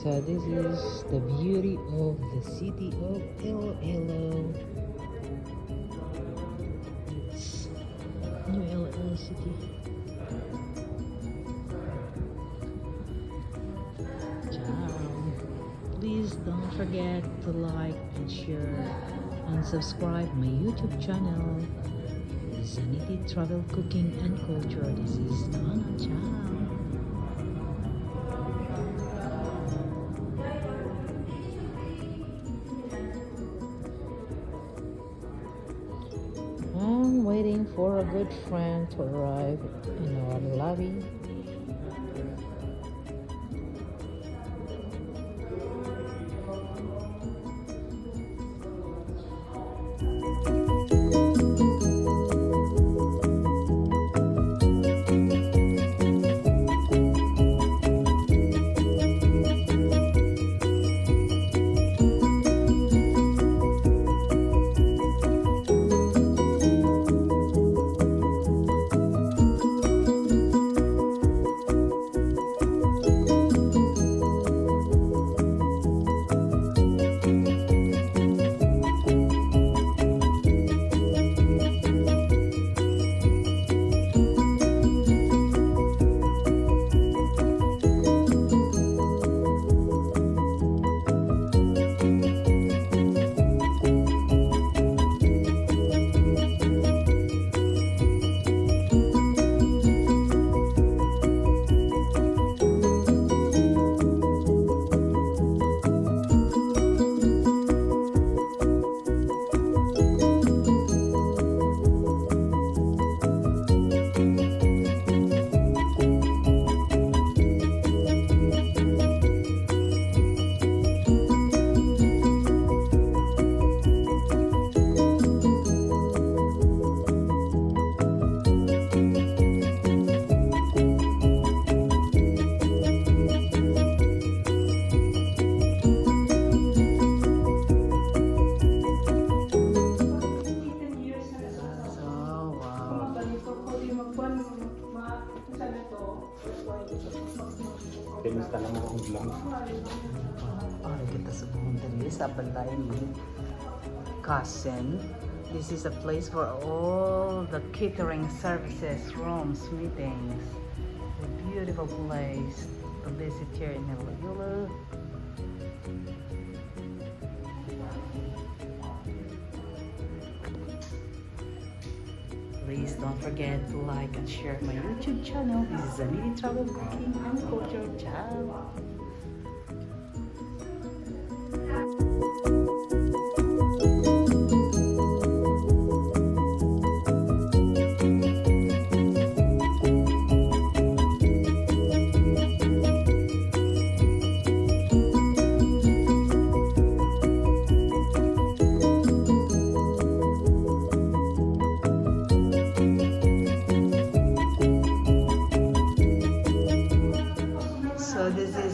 So this is the beauty of the city of Iloilo. It's New Iloilo City. Ciao. Please don't forget to like and share and subscribe my YouTube channel. Sanity Travel Cooking and Culture. This is Donna. Ciao. I'm waiting for a good friend to arrive in our lobby. Timusta naman ang vlog. Kita sa boundary sa balay ni Cousin. This is a place for all the catering services, rooms, meetings. A beautiful place to visit here in Iloilo. Please don't forget to like and share my YouTube channel. This is Sanity Travel Cooking and Culture. Ciao!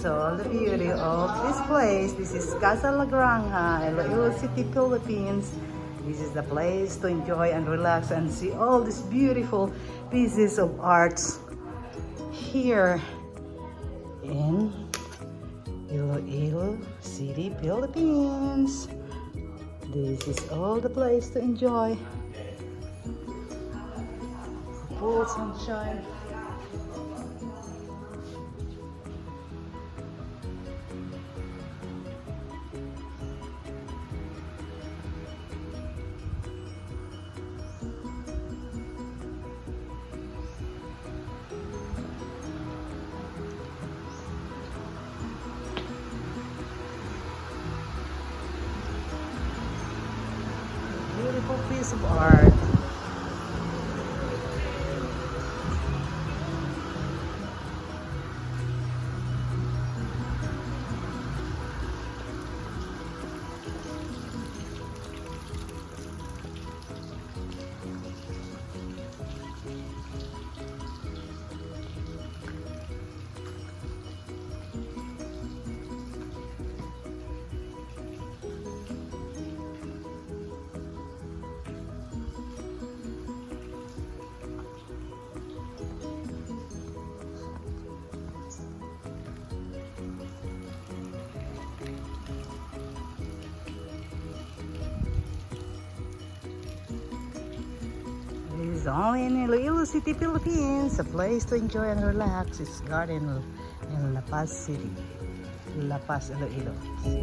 So the beauty of this place, this is Casa Lagranga, Iloilo City, Philippines. This is the place to enjoy and relax and see all these beautiful pieces of arts here in Iloilo City, Philippines. This is all the place to enjoy. Full sunshine. Beautiful piece of art. is only in Iloilo City, Philippines. A place to enjoy and relax. It's garden in La Paz City. La Paz, Iloilo City.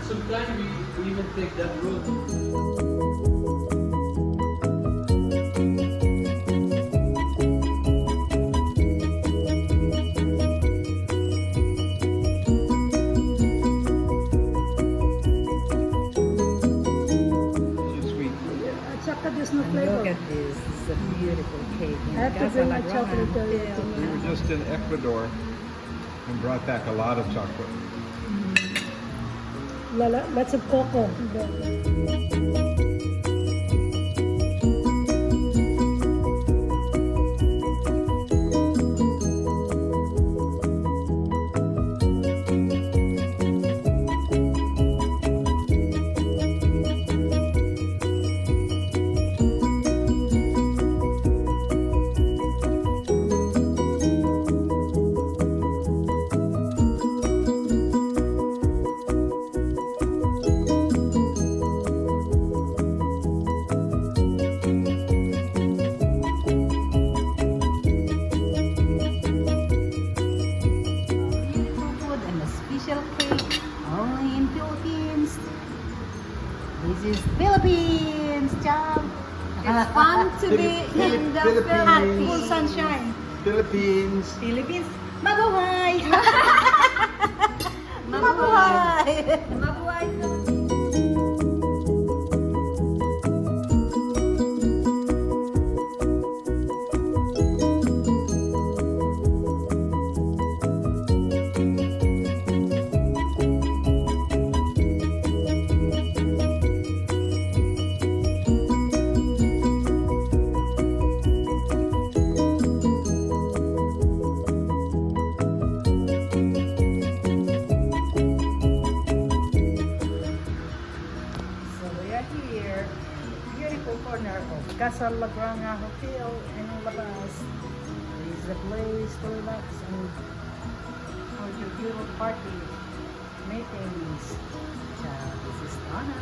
Sometimes we even take that road. Sweet. At saka there's no And flavor. look at this. It's a beautiful cake. I have to bring my chocolate to We were just in Ecuador and brought back a lot of chocolate. Lots of cocoa. Beautiful food and a special cake only in Philippines. This is Philippines, Ciao. It's fun to be in the Philippines. full sunshine. Philippines. Philippines, mabuhay! Mabuhay! Mabuhay! So we are here, beautiful corner of Casa Lagranga Hotel in La Paz. This is a place to relax and for your beautiful party meetings. So this is Donna.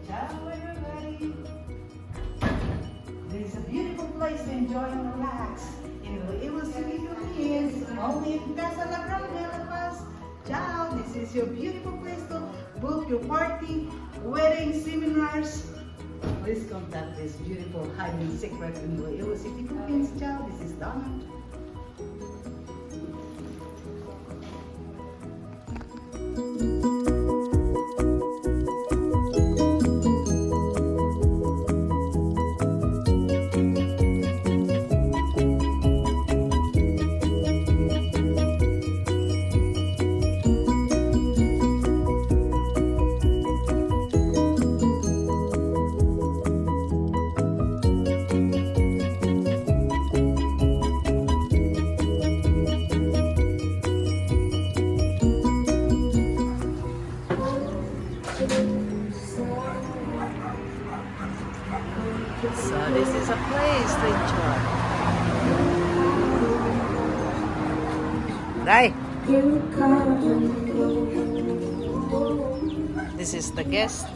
Ciao everybody! This is a beautiful place to enjoy and relax in Iloilo City, Philippines, only in Casa Lagranga, La Paz. Ciao! This is your beautiful place to book your party, wedding, seminars. Please contact this beautiful hiding secret in Iloilo City, Philippines. Ciao! This is Donna. place to enjoy. Right. This is the guest.